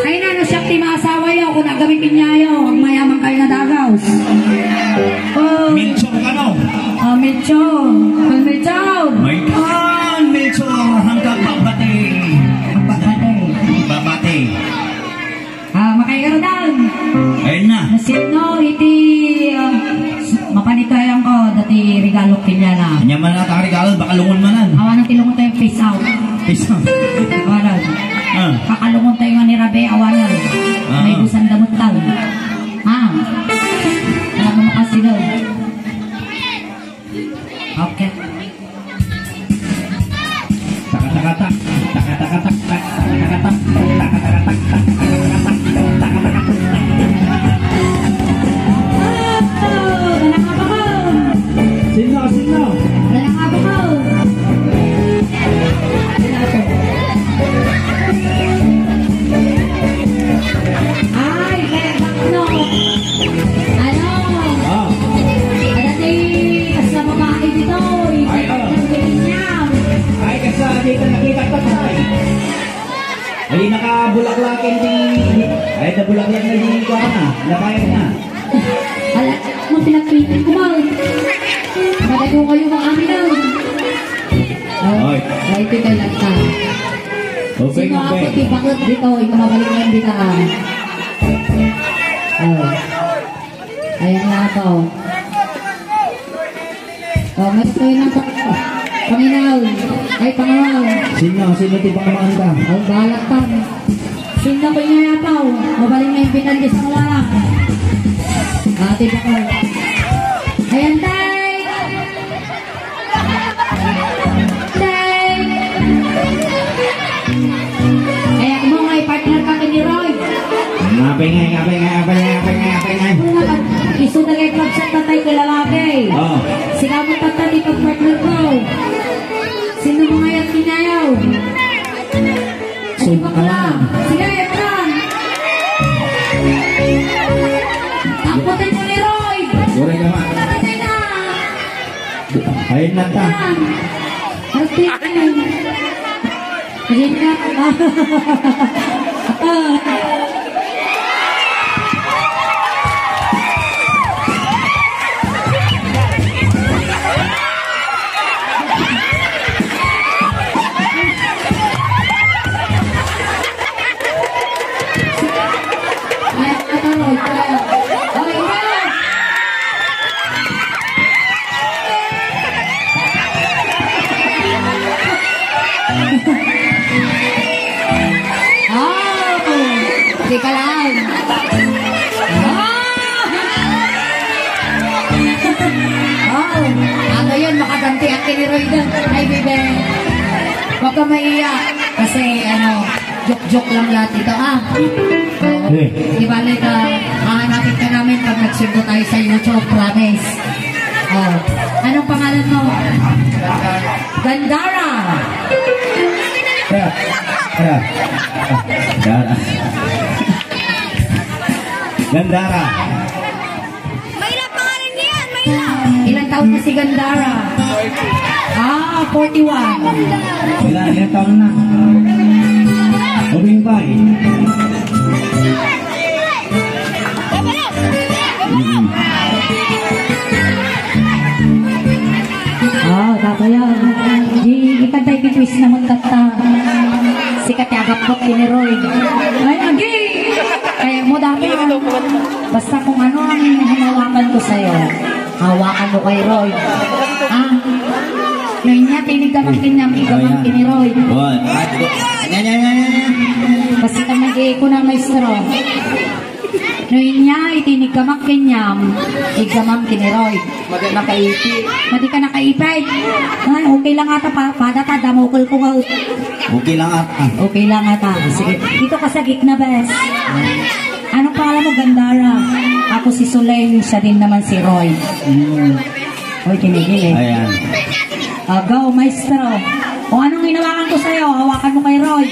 Ay na, no siya ti maasawa yaw, kung nagamitin niya yaw, ang mayamang kayo na dagaw. Milchong ka no? Milchong. Milchong. May kan, Milchong, hanggang babate. Babate. Makaigarodan. Ayun na. Nasino, iti, mapanikayan ko, dati regalo kinya na. Kanya man na regalo, baka lungon manan. Awan ang tilungon tayo face out. Face out. Awanan. Kakalungon tayo nga ni Rabe, awanan. May busan damot tang. Alam mo makasigaw. Okay. Taka-taka-tak. Taka-taka-tak. Taka-taka-tak. Taka-taka-tak. Sino? Ay, kaya bakno. Ano? Dati, sa babae dito. Ay, kasi dito nakita ko tayo. Ay, nakabulaklakin din. Ay, nabulaklak na din ko na. Napayag na. Ala, mo pinagpitin ko mal. Bagay ko kayo mga amin na. Oy. Ay, ito kay Lata. Sino ako tipakot dito, ikaw mabalik na yung bitaan. Ayan na ako. Mas ito yun ang paminaw. Ay, pangaw. Sino tipang naman ka? Balat ka. Sino ko niya yapaw. Mabalik na yung bitaan di sa wala. Tipakot. Ayan, tay! Kaya mo nga partner ka ni Roy. Ngapay nga. Isu na kay club sa tatay ko lalaki. Sila mo tatay pag partner ko. Sino mo ngayon kinayaw? Ay bakla. Sige, Efran. Tamputin mo ni Roy. Goreng ka ma. Tatay na. Ayun na ta. Arti. Ayun na. Hindi ka lang. Ano yun, makaganti ang kiniroy doon. Ay, bebe. Huwag ka maiyak. Kasi, joke-joke lang lahat ito, Di balik ka, hahanapin ka namin pag nagsundo tayo sa YouTube, promise. Anong pangalan mo? Gandara. Gandara. Mayra pangalan niya yan, Mayra. Ilang taon na si Gandara? 41. Ilang taon na? Obing bay. Dato yan. Ikantay pitwis naman kata. Sikat yagap ko kiniroy. Ay, agi! Kaya mo dami basta kung ano ang hinawakan ko sa'yo, hawakan mo kay Roy. Ngayon niya, tinigamangkin niya, igamangkin ni Roy. Basta ka nag-iiko na maestro. Ngayon niya, itinigamangkin niya, igamangkin ni Roy. Madi ka nakaipay. Ay, okay lang ata pada ka, damukol ko ka. Okay lang ata. Okay lang ata. Sige, dito ka sa gitna, bes. Anong pangalan mo, Gandara? Ako si Solen, siya din naman si Roy. Hoy, kinigil eh. Ayan. Go, maestro. Kung anong hinawakan ko sa'yo, hawakan mo kay Roy.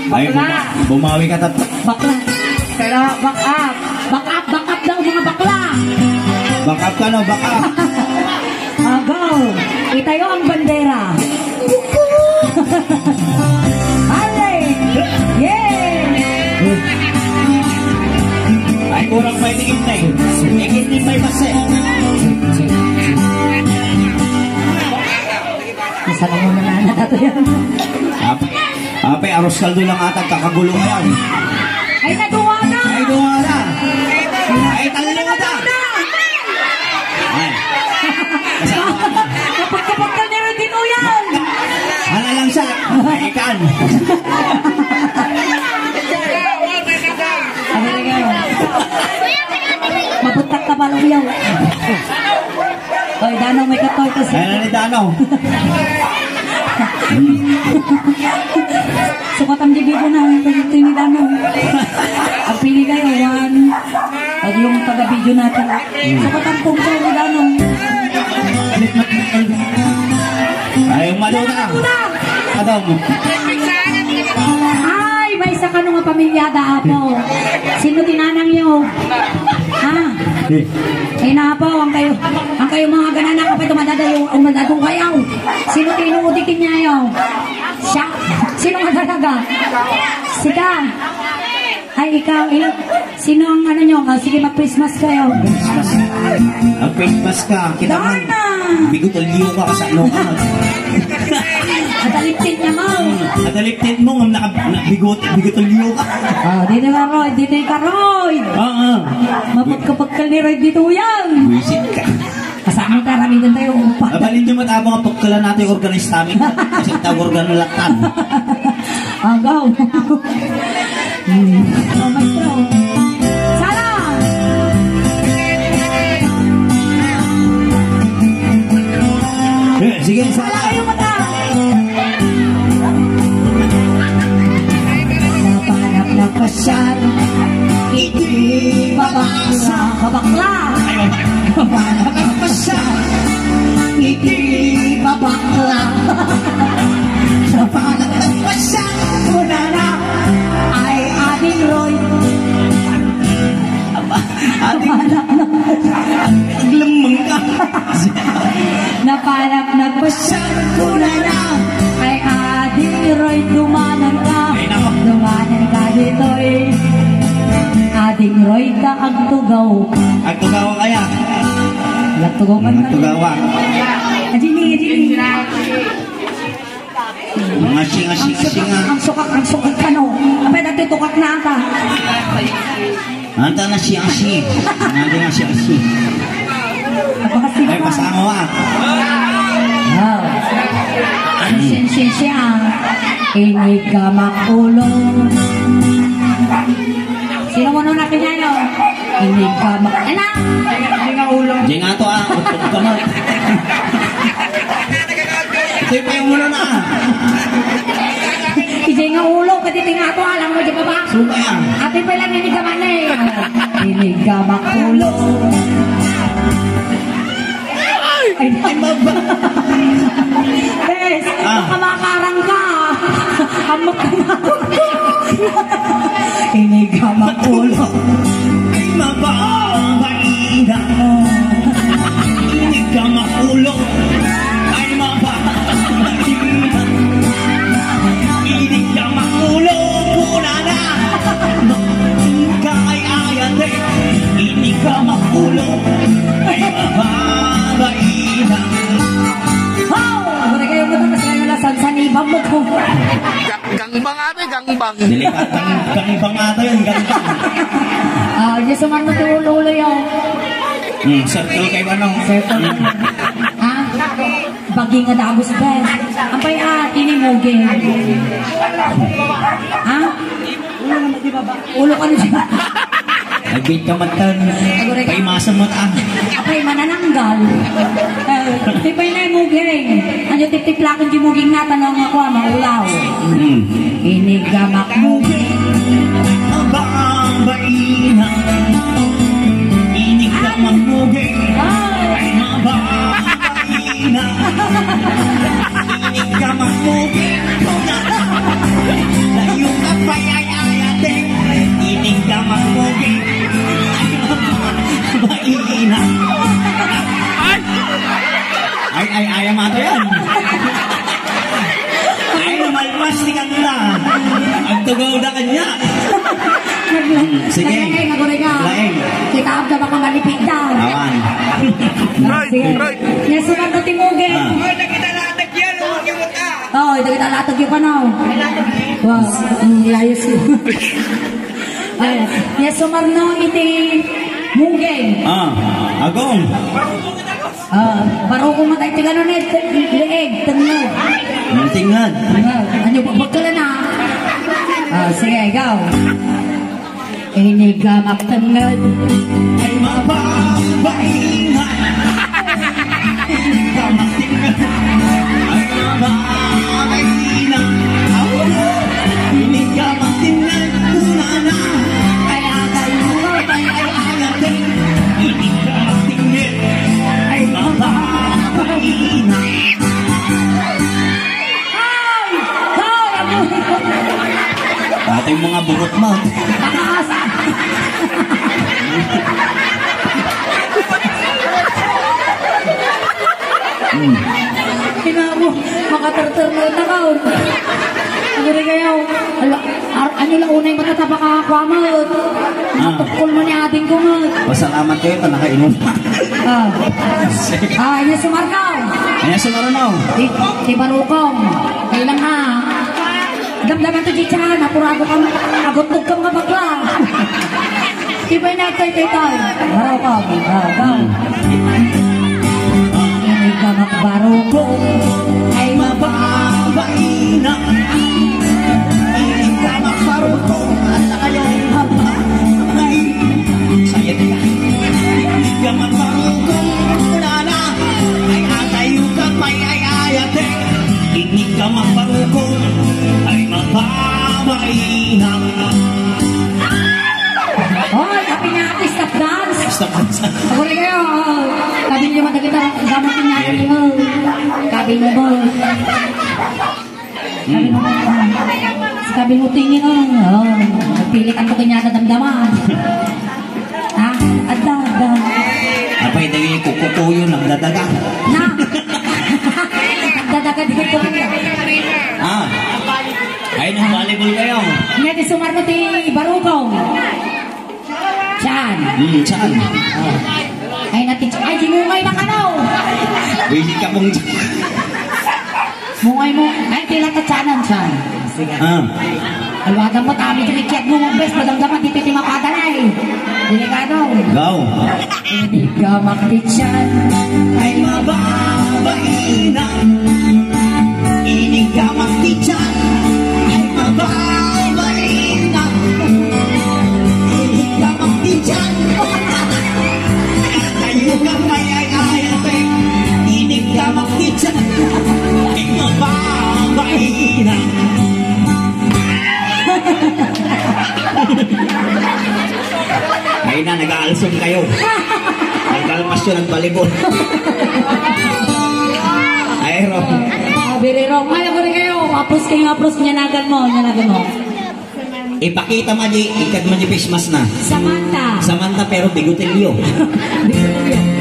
Bakla. Bumawi ka Bakla. Pero, back up. Back up daw mga bakla. Back up ka no, back up. Go. Itayo ang bandera. Ale. Ape, aros kaldo lang ata kakagulo ngayon. Ay, natuwa na! Ay, duwa na. Ay, talo na. Ay. Kapag ka nila din o yan! Hala lang siya. Ay, ikan. Mapuntak ka pa lumiyaw. Oy, Danong may katoy kasi. Kaya na ni Dano. Sukat ang dibig na ito ni Danong. Ang pili kayo, yan. At yung taga-video natin. Sukat ang pungso ni Danong. Ay, umalo na. Adong. Ay, may isa ka nung pamilyada, Apo. Sino tinanang niyo? Ha? Ay na, Apo, ang kayo mga ganana kapag umadadong kayaw. Sino tinuudikin niya yun? Siya? Sino nga talaga? Sika? Ay, ikaw, sino ang ano nyo? Sige, mag-Christmas kayo. Ang Christmas ka. Kita mo. Dana! Bigutulyo ka sa ano ka. Adaliptin niya mo. Adaliptin mo. Bigutulyo ka. Oh, dito ka, Roy. Dito ka, Roy. Oo. Mapagkapagkal ni Roy dito yan. Wisit ka. Kasama ka, ramitan tayo upa. Abalin nyo matabang ang pagkala natin yung organist namin. Kasi tawag organolaktan. Agaw. Oh, maestro. Sala! Sige, Sala sala. kayo mata! Napanap na pasyal, hindi babakla. Babakla! Napanap na pasyal, hindi babakla. Napanap na pasyal, muna na ay ating Roy. Lamang ka. Napanap na pasyal, muna na ay ating Roy. Dumanan ka, dumanan ka dito'y ating Roy ka ang tugaw. Ang tugawa kaya. Lagtugaw ka Ang na. tugawa. Ajini. Mga singa. Ang sukat ka no. Apay nagtitukat na ata. Anta na si. Nandi na si. Napakasig Ay, ka. pasama wa. Wow. Ang siya. Inig ka makulong. Sino mo nung natin yan, no? Inig ka Anak! Diyan nga to Utog ka mo. Ito yung payo mo na Ijay nga ulo, katiting nga to, alam mo, di ba ba? Suma yan. Ate pa lang inig ka man eh. Inig ka makulong. Ay, maba. Bes, makakarang ka. Amok ka na. Inig ka makulong. Ay mababaina. Hindi ka makulong. Ay mababaina. Hindi ka makulong. Puna na. Ka ay ayate. Hindi ka makulong. Ay mababaina. Wow! Ako na kayo naman kasi ngayon nasan sa nibang mo ko. Gangbang ate, gangbang. Delikat kang ibang ata yun. Gangbang. Diyos naman mo tulo yun. Circle kay Manong. Ha? Bagi nga dagos bes. Ampay tinimugin. Ha? Ulo ka na siya. Nagbait ka matan. Paimasa mo ta. Apay manananggal. Tipay na imugin. Ano tip-tiplakon di muging na tanong ako maulaw. Inigamak mugin. Mababaina. Inig ka magmugay. Ay mababaina. Inig ka magmugay. Layo ka pa'y ayayate. Inig ka magmugay. Ay mababaina. Ay amato yan. Ay namalpas ni kanila. Ang tugaw na kanya. Sige. Laing. Kita ab na baka malipit daw. Awan. Sige. Nasunan na timugin. Nakita natin yan, huwag yung mata. Oh, Ay, dagit alatag yung panaw. Wow, layos yun. Ay, yes, sumarno iti mugeng. Agong. Baro ko matay ti gano'n leeg, tangad. Tingad. Ano ba ka na? Sige, ikaw. Inigamak tangad. Ay mababaingan. Inigamak tingad. Ay mababaingan. Inigamak tingad. Kunana. Ay agay ay ayate. Inigamak tingad. Ay mababaingan. Ito yung mga bungot mo. Takas! Kinamo, makatartar na takaw. Ano rin kayo? Ano lang unay matatapakakwamat? Natukol mo ni ating kumat. Pasalamat kayo ito, nakainom. Ano sumarkaw? Ayan, sumaranaw. Di barukong. Kailang ha. Damdaman to Chichan, apurado kang agotog kang mabagla. Tibay na tay-tay-tay. Baraw ka, baraw. Ini ka makbaro ko ay mababaina. Ini ka makbaro ko ala kayong mababay. Saya dia. Ini ka makbaro ko unana. Ay atayo ka may ay ayate. Ini ka makbaro ko ay mababaina. Hoy, happy na happy stop dance. Stop dance. Ako rin kayo. Sabi niyo matagita, gamot niya kayo. Sabi mo ba? Sabi mo tingin oh. Nagpili ka ito kanya na damdaman. Ha? Ada. Apa yung dagay kukukuyo ng dadaga? Na! Dadaga di ko kanya. Ay, nag-volleyball kayo. Nga di sumarno ti Barugong. Chan. Saan? Ay natin, ay dimungay na ka no. Wili ka pong... Mungay mo, ay tila ka chanan Chan. Sige. Alwagan mo, tami tinikyat mo mong best, madamdaman dito ti mapadalay. Delikado. Go. Hindi ka makityan. Ay mababaina. Ini ka makityan. Ay mababaina. Ini ka makityan. Kayo ka may ay-ayate. Ini ka makityan. Ay mababaina. Ay na, nag-aalsong kayo. Nagkalmasyon ng balibon. Ay, Rom. Biriro, kaya ko rin kayo. Apros nyanagan mo. Ipakita mo di, ikad mo di Christmas na. Samantha. Samantha pero bigutilyo.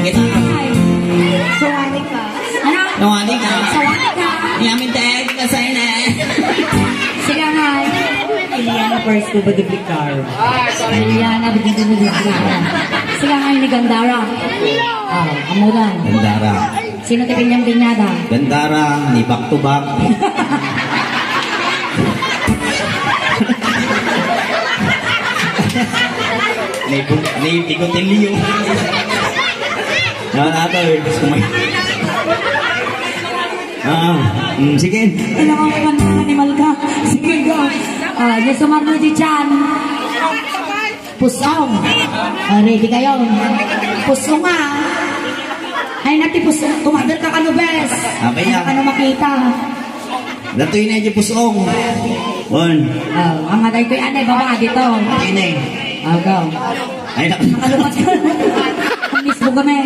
Kita ka. Sawani ka. Ano? Nawali ka. Sawani ka. Yamin tayo, kita sa'yo na. Sige nga. Iliana first ko ba duplikar? Iliana, bigyan mo Sige nga ni Gandara. Amuran. Gandara. Sino tipin niyang binyada? Gandara, ni back to back. Ni bigutilyo. Nato, sumay. Sige. Kailangan ko kanta animal ka. Sige go. Yung sumarno di Chan. Pusong. Ready kayo? Pusong nga. Ay nati pusong. Tumagal ka kano bes. Kaya. Ano makita? Datoy na yung pusong. One. Ang aday ko yan ay baba dito. Ini. Go. Ay, Nakalupat ka. Ang mismo kami.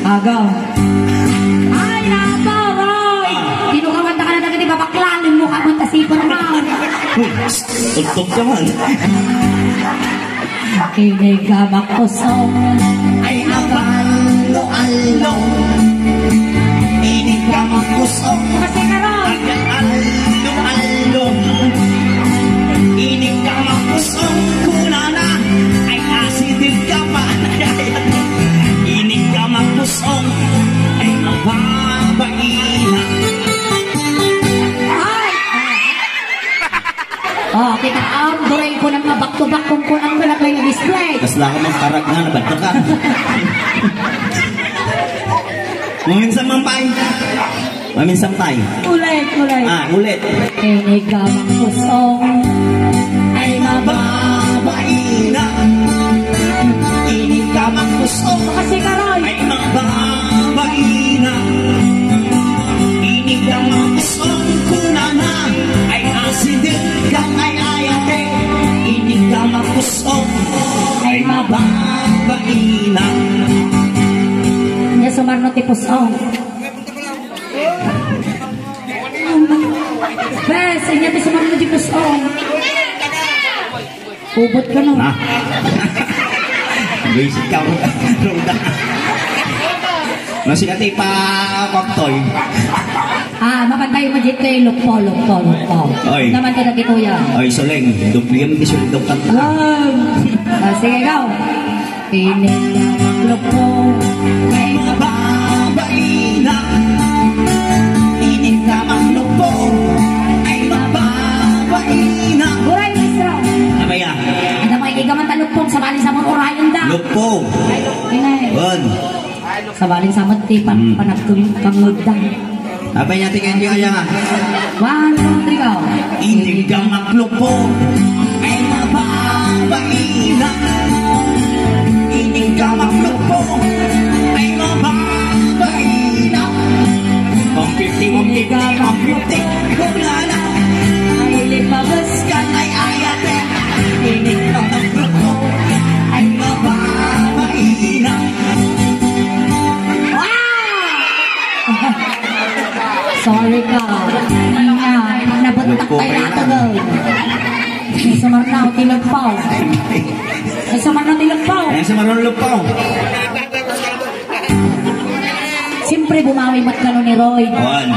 Go. Ay, nabaroy! Tinukawanta ka na na ganit, babaklalin mo ka mong tasipon naman. Tugtog ka man. Kinigamak kusong ay abalo-along. Inigamak kusong Kasi karon, along. Inigamak kusong kunana ay asidin ka pa. Inigamak kusong ay mababaina. Oh, kita duray ko ng mga back-to-back kung ang malaki na display. Tapos lang ako magkarag nga, nabadto ka. Maminsan mampay. Maminsan tay. Ulit. Ulit. Kinig ka mang pusong ay Babae na. Inig ka magpusok. kasi karoy. Ay babae na. Inig ka magpusok. Kuna na. Ay asidin ka ay ayate. Inig ka magpusok. Ay babae na. Niya sumarno ti pusong. Bes, niya ti sumarno ti pusong. Ubot ka no. Ah. Basic ka mo. Roda. Masih kati pa koktoy. Mapantay mo dito eh, lukpo. Oy. Naman ka na kito yan. Ay, soleng. Dumpigyan mo disuldok ka. Sige, ikaw. Pinig lukpo. Ay babae na. Inig ka maglukpo. Ay babae na. Buray, maestro. Ano ya? Ano mo, ikigaman talukpong sa balin sa mga orayon da. Lukpo. Inay. Bon. Sa balin sa mga tipan, panagkangod da. Apa niya tingin niyo kaya nga? 1, 2, 3, go. Inig ka maglukpo. Ay babae na. Inig ka maglukpo. Ay babae na. Ang 50, wala na. Ay lipabas ka. Ay ayate. Inig ka maglukpo. Ay babae na. Sorry ka. Nabatak tayo nato daw. May sumarnaw, tilagpaw. May sumarnaw, tilagpaw. Ay sa marunong lupaw. Siyempre bumawi mat ka ni Roy. Bon.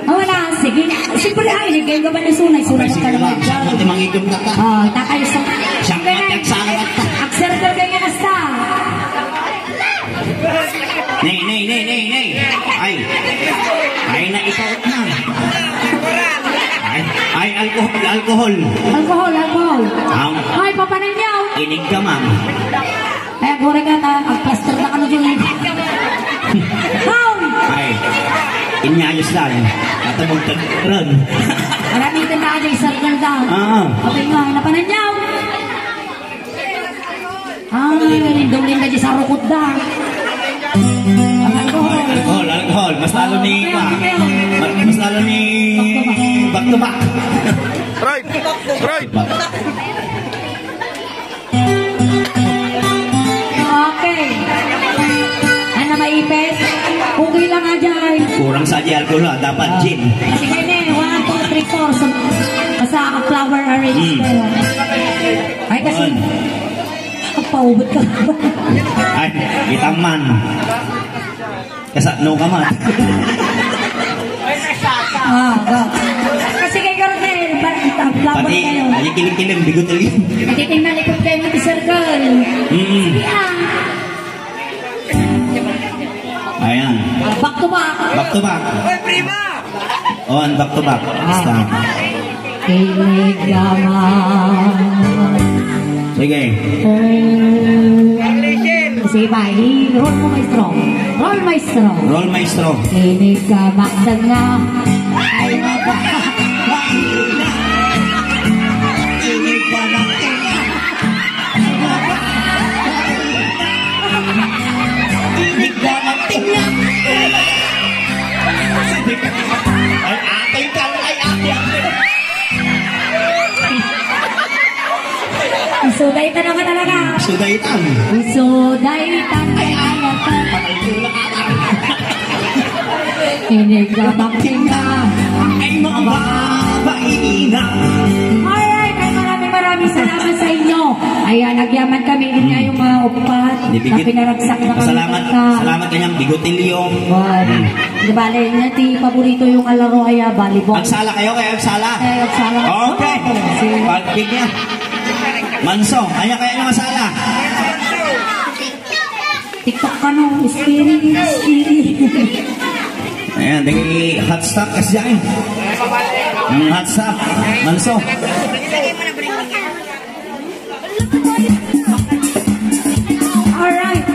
Wala, sige. Siyempre ay, nagay ka ba ni Sunay? Sunay Ay ka sige naman lang. dyan. Mati mangigom ka ka. Takay sa... Siyang matag sa akin at ta. Aksergal kayo na sa... Nay. Ay na ikaw na. Ay alcohol. Alcohol. Ang Ay, papanan niyo. inig ka ma'am. Ay, gore ka ta. Ang plaster na kano dyan. Howl! Ay, inyayos lang. Katabog tag-run. Maraming tindahan dyan, circle down. Okay nga, napanan niyo. Ay, lindong-linda dyan sa rukot da. Ang alcohol. Alcohol. Mas lalo ni back to back. Right. Okay. Ano maipit? Okay lang nga dyan. Kurang saja alcohol ha. Dapat gin. Sige ne, 1, 2, 3, 4. Basta flower arrange kayo. Ay kasi, paubot ka. Ay, itaman. Kasano ka man. Go. Kasi kay Garnel, flower Pati, kayo. ay kilim-kilim, bigot ulit. Natitingnan likod kayo ng circle. Sige Ayan. back to back. Back to back. On, back to back. Basta. Kilig naman. Sige. Sige ba, roll mo maestro. Roll maestro. Kinig ka magdanga. Ay maba. Inig pa natin. Inig pa natin. Ay ating ka, ay ating. Isudaitan naman talaga. Sudaitan. Isudaitan kay ayatan. Kinig ka magdanga. Ay mababain na. Alright, ay maraming salamat sa inyo. Ayan, nagyaman kami din nga yung mga upat na pinaragsak na kami. Salamat kanyang bigotilyo. Di bale, nati paborito yung alaro ay volleyball. Agsala kayo kaya agsala. Agsala. Okay. Pagbig niya. Manso, kaya nyo masala. TikTok ka no, spirit. Ayan, di hot stock kasi yan. Ang hot stock, manso. Alright.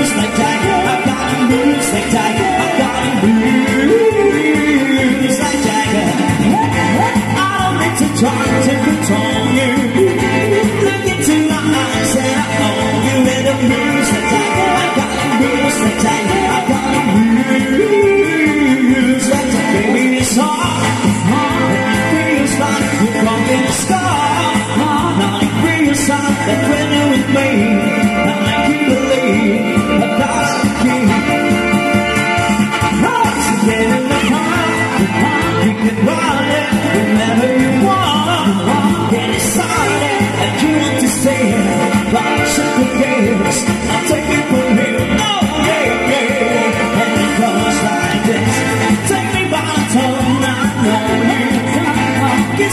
Like that, I got moves like that, I got moves.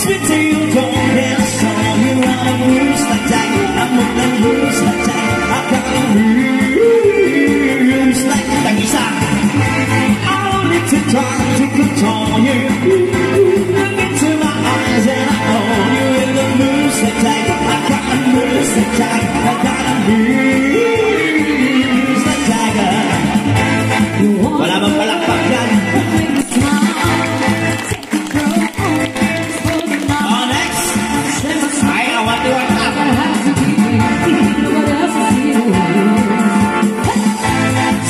Gets me to your door and I saw you wanna lose the day. I'm gonna lose the day. I gotta lose like tag-isa. I don't need to try to control you. Look into my eyes and I know you will lose the day. I gotta lose the day. I gotta lose the day. Wala bang palakpak yan? Oh, next. Ay, awat-iwat na.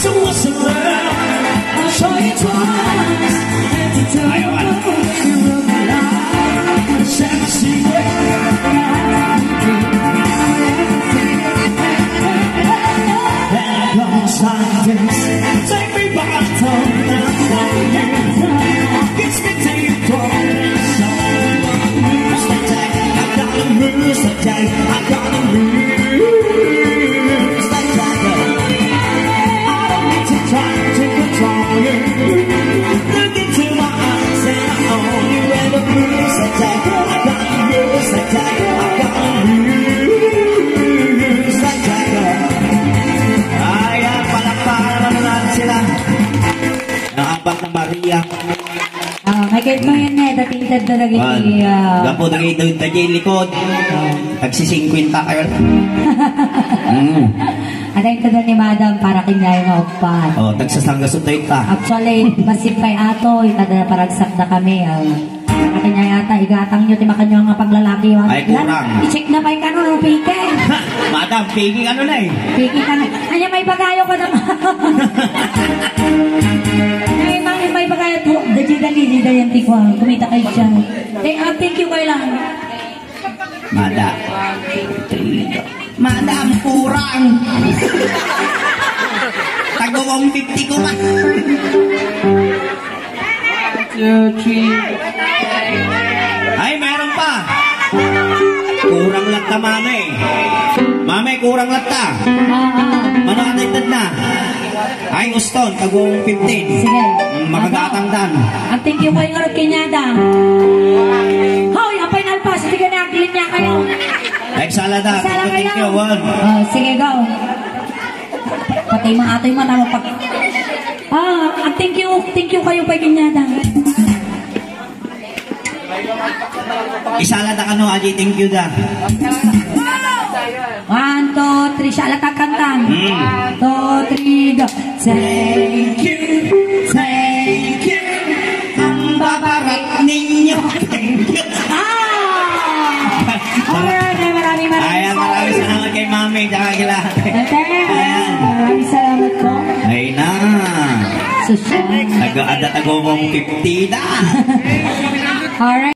So what's the word? I'll show you twice. Ay, awat. Sexy Silence. Take me back to the Gets me to your door. So lose the day. I gotta lose the day. I gotta lose the day. I don't need to try to control you. Look into my eyes and I know you will lose the day. I gotta lose the day. I gotta lose the day. Ayan, palakpakan naman natin sila. Nakambak na Maria. May kahit mo yun eh, dating-tad talaga ni... Gapo na kayo doon tayo likod. Tagsi-50 kayo. At ayun ito ni Madam para kinyay nga upan. Oh, tagsasanggasot tayo ta. Actually, masip kay ato, itada paragsak na kami. Para kinyay ata, igatang nyo, timakan nyo nga paglalaki. Ay, kurang. I-check na pa yung kanon, pike. Madam, piging ano na eh. Pike ka na. Anya, may bagayo ka naman. May bagayo po. Dali yan, tikwa. Kumita kayo siya. Thank you kayo lang. Madam. Madam, kurang. Tagawang 50 ko man. 1, 2, 3. Ay, meron pa. Kurang lang ta, mame. Mame, kurang lang ta. Manakatagtad na. Ay, Uston, tagawang 15. Sige. Makagatangdan. Ang thank you kayo nga kinyada. Hoy, ang final pass. Sige na, agilin niya kayo. Salada, Sala thank you, kayo. one. Sige, go. Patay mga atoy matalo pag... ang thank you kayo pa kinyada. Isalada ka no, Aji, thank you da. 1, 2, 3, siya alat kantan. 1, 2, 3, go. Thank you. Ang babarat ninyo. Thank you. Maraming Ayan, maraming salamat kay Mami, tsaka kila. Ayan. Maraming salamat po. Ay na. Social. Nag-aada-tago mong 50 na. Alright.